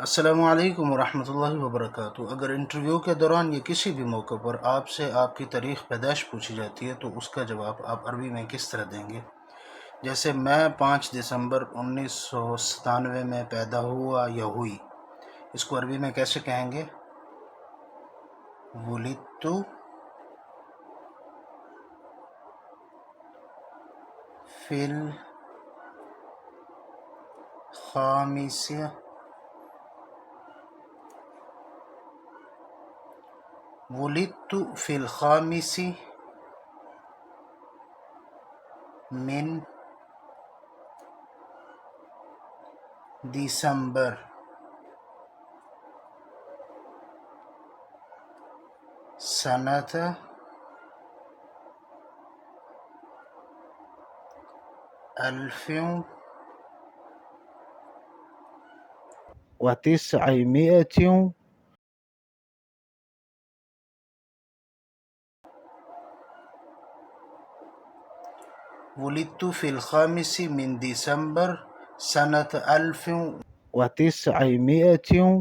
السلام علیکم ورحمۃ اللہ وبرکاتہ۔ اگر انٹرویو کے دوران یا کسی بھی موقع پر آپ سے آپ کی تاریخ پیدائش پوچھی جاتی ہے تو اس کا جواب آپ عربی میں کس طرح دیں گے؟ جیسے میں 5 دسمبر 1997 میں پیدا ہوا یا ہوئی، اس کو عربی میں کیسے کہیں گے؟ ولدت فی الخامس ولدت فی الخامس من دسمبر سنة 1900 ولدت في الخامس من ديسمبر سنة 1997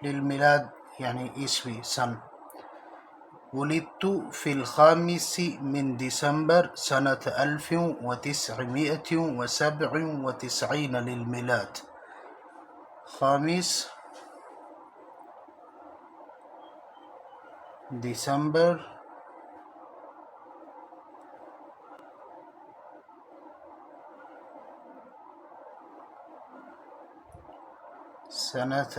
للميلاد يعني عيسوي سن. ولدت في الخامس من ديسمبر سنة 1997 للميلاد. خامس ديسمبر سنة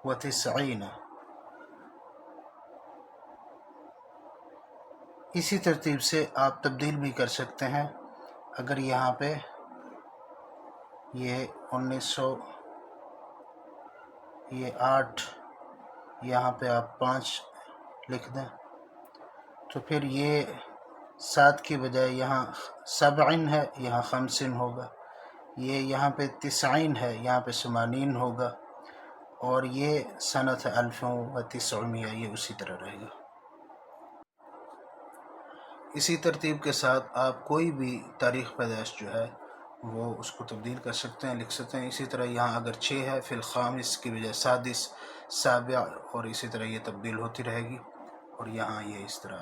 1997. اسی ترتیب سے آپ تبدیل بھی کر سکتے ہیں۔ اگر یہاں پہ یہ 1900 یہ 8 یہاں پہ آپ 5 لکھ دیں تو پھر یہ 7 کی بجائے یہاں 70 ہے، یہاں 50 ہوگا، یہ یہاں پہ 90 ہے، یہاں پہ 80 ہوگا، اور یہ سنت 1900 یہ اسی طرح رہے گا۔ اسی ترتیب کے ساتھ آپ کوئی بھی تاریخ پیدائش جو ہے وہ اس کو تبدیل کر سکتے ہیں، لکھ سکتے ہیں۔ اسی طرح یہاں اگر 6 ہے فی الخامس کی بجائے سادس، سابع، اور اسی طرح یہ تبدیل ہوتی رہے گی، اور یہاں یہ اس طرح۔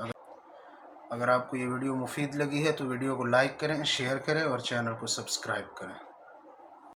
اگر آپ کو یہ ویڈیو مفید لگی ہے تو ویڈیو کو لائک کریں، شیئر کریں اور چینل کو سبسکرائب کریں۔